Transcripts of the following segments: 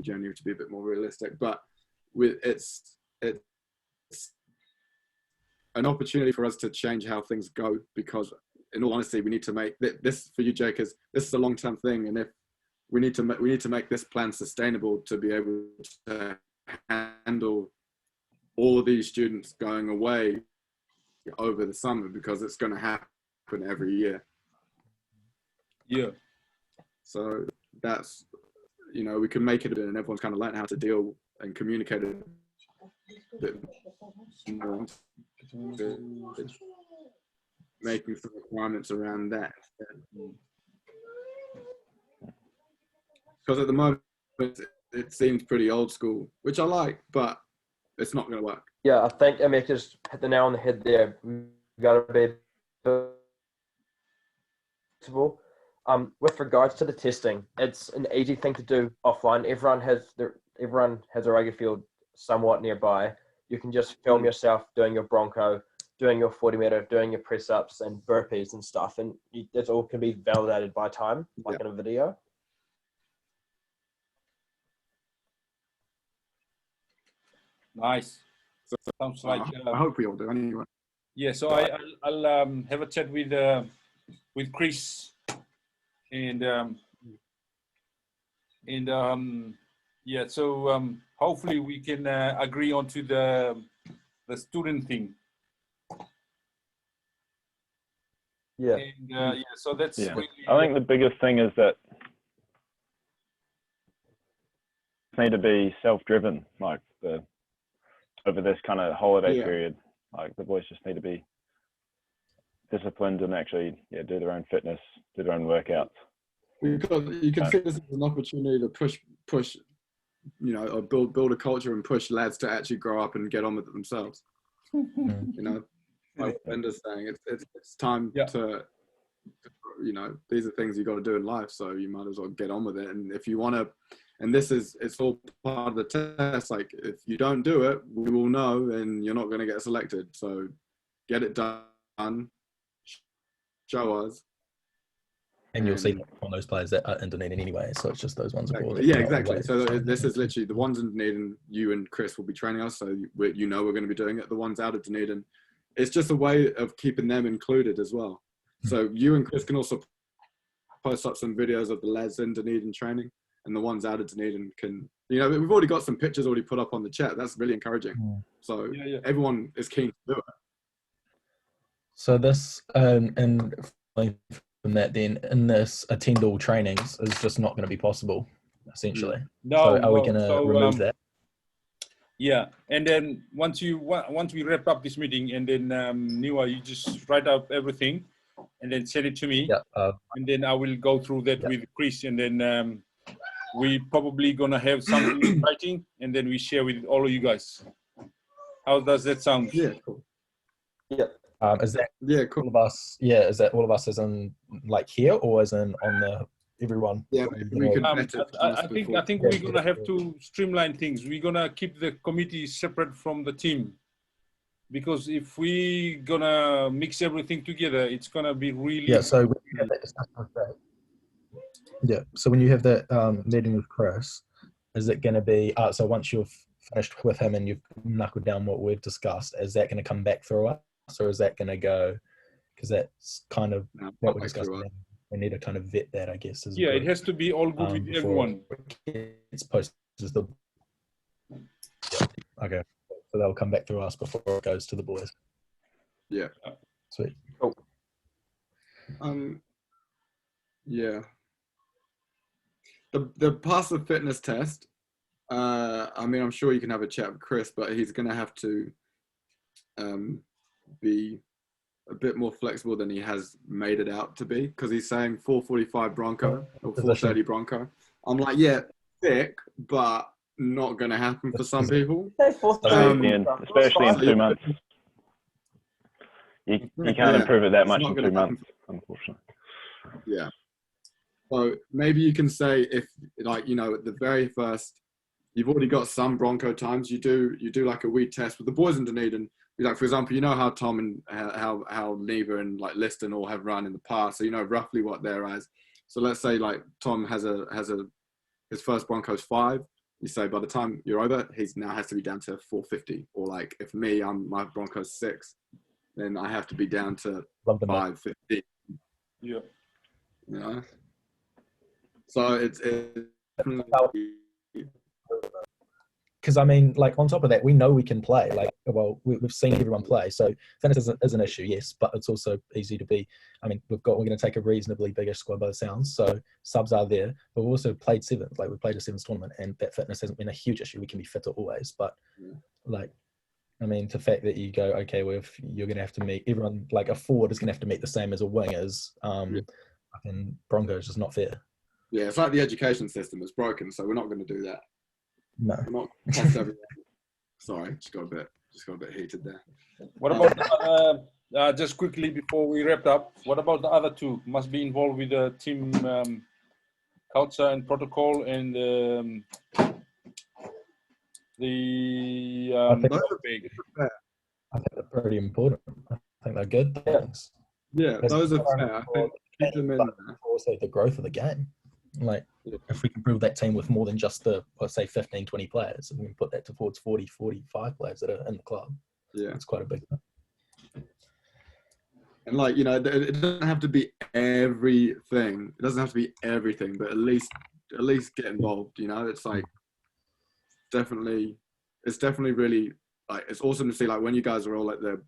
January to be a bit more realistic. But it's an opportunity for us to change how things go, because in all honesty, we need to make this for you, Jake, this is a long-term thing, and if we need to make this plan sustainable to be able to handle all these students going away over the summer, because it's going to happen every year. Yeah. So that's, we can make it, and everyone's kind of learned how to deal and communicate it a bit more, making some requirements around that. Because at the moment, it seems pretty old school, which I like, but it's not going to work. Yeah, I think Emeka just hit the nail on the head there. We've got to be flexible. With regards to the testing, it's an easy thing to do offline. Everyone has a rugby field somewhat nearby. You can just film yourself doing your Bronco, doing your 40-meter, doing your press-ups and burpees and stuff, and that all can be validated by time, like in a video. Nice. Sounds like. I hope we all do anyway. Yeah, so I'll have a chat with Chris, and yeah, so hopefully we can agree onto the student thing. Yeah. And yeah, so that's. Yeah. Really, I think the biggest thing is that need to be self-driven, like over this kind of holiday period. Like the boys just need to be disciplined and actually do their own fitness, do their own workouts. Because you can see this as an opportunity to push, or build a culture and push lads to actually grow up and get on with it themselves. Like Bender's saying, it's time to, these are things you got to do in life, so you might as well get on with it. And if you want to, and it's all part of the test. Like if you don't do it, we will know, and you're not going to get selected. So get it done. Show us. And you'll see on those players that are in Dunedin anyway. So it's just those ones abroad. Yeah, exactly. So this is literally the ones in Dunedin. You and Chris will be training us, so we're going to be doing it. The ones out of Dunedin, it's just a way of keeping them included as well. So you and Chris can also post up some videos of the lads in Dunedin training, and the ones out of Dunedin can, we've already got some pictures already put up on the chat. That's really encouraging. So everyone is keen to do it. So this, and from that then, in this attend all trainings is just not going to be possible, essentially. No. So are we going to remove that? Yeah, and then once we wrap up this meeting, and then Niwa, you just write out everything, and then send it to me. Yeah. And then I will go through that with Chris, and then we probably gonna have something in writing, and then we share with all of you guys. How does that sound? Yeah, cool. Yeah. Is that cool. all of us? Yeah, is that all of us as in like here, or as in on the everyone? Yeah, we can I think we're gonna have to streamline things. We're gonna keep the committee separate from the team, because if we gonna mix everything together, it's gonna be really. So when you have that discussion with that, so when you have that meeting with Chris, is it going to be so once you've finished with him and you've knuckled down what we've discussed, is that going to come back through us, or is that going to go, because that's kind of what we discussed. We need to kind of vet that, I guess. It has to be all good with everyone. It's posted as the okay, so they'll come back through us before it goes to the boys. Yeah. Sweet. Cool. Yeah. The pass the fitness test. I'm sure you can have a chat with Chris, but he's going to have to be a bit more flexible than he has made it out to be, because he's saying 4:45 Bronco or 4:30 Bronco. I'm like, thick, but not going to happen for some people. Especially in 2 months. You can't improve it that much in 2 months, unfortunately. Yeah. So maybe you can say, if at the very first, you've already got some Bronco times, you do like a wee test with the boys in Dunedin. Like, for example, how Tom and how Neva and like Liston all have run in the past, so roughly what they're as. So let's say like Tom has his first Bronco's 5, you say by the time you're over, he's now has to be down to 450. Or like if me, my Broncos 6, then I have to be down to 550. Yeah. You know? So it's definitely. Because I mean, like on top of that, we know we can play. Like, well, we've seen everyone play, so fitness is an issue, yes, but it's also easy to be. I mean, we're going to take a reasonably bigger squad by the sounds, so subs are there. But we've also played sevens, like we played a sevens tournament, and that fitness hasn't been a huge issue. We can be fitter always, but like, I mean, the fact that you go, okay, well, if you're going to have to meet everyone, like a forward is going to have to meet the same as a wing is, fucking Broncos is just not fair. Yeah, it's like the education system is broken, so we're not going to do that. No. We're not test everyone. Sorry, just got a bit heated there. What about just quickly before we wrap up? What about the other two? Must be involved with the team culture and protocol and I think they're pretty important. I think they're good things. Yeah, those are fair. I think keep them in there. Also, the growth of the game. Like, if we can build that team with more than just the, let's say, 15, 20 players, and we can put that towards 40, 45 players that are in the club, it's quite a big thing. And, like, you know, it doesn't have to be everything. It doesn't have to be everything, but at least get involved, you know? It's, like, it's definitely really, like, it's awesome to see, like, when you guys are all at the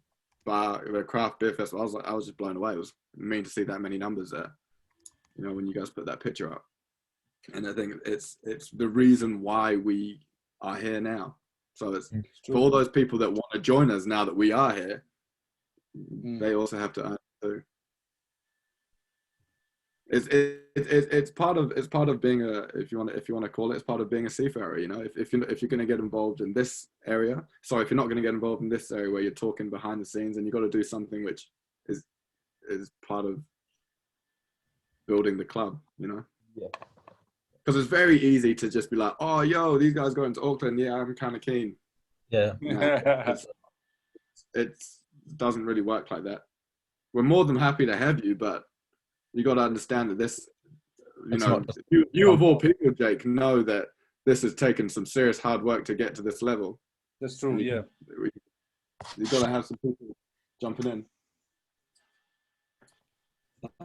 craft beer festival, I was just blown away. It was mean to see that many numbers there, you know, when you guys put that picture up. And I think it's the reason why we are here now. So it's for all those people that want to join us now that we are here, they also have to earn too. It's part of being if you want to call it, it's part of being a seafarer. You know, if you're going to get involved in this area, sorry, if you're not going to get involved in this area where you're talking behind the scenes, and you've got to do something which is part of building the club. You know. Yeah. Because it's very easy to just be like, oh, yo, these guys going to Auckland. Yeah, I'm kind of keen. Yeah. It doesn't really work like that. We're more than happy to have you, but you got to understand that this, you of all people, Jake, know that this has taken some serious hard work to get to this level. That's true, yeah. You've got to have some people jumping in.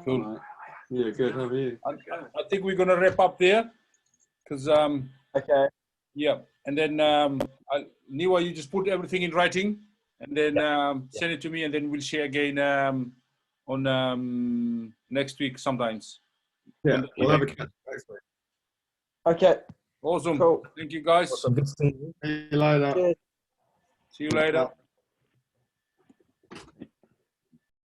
Cool. Yeah, good. How are you? I think we're gonna wrap up there, because okay. Yeah, and then Niwa, you just put everything in writing, and then send it to me, and then we'll share again on next week sometimes. Yeah, we'll have a catch next week. Okay. Awesome. Cool. Thank you, guys. Awesome. Good to see you. See you later. Cheers. See you later.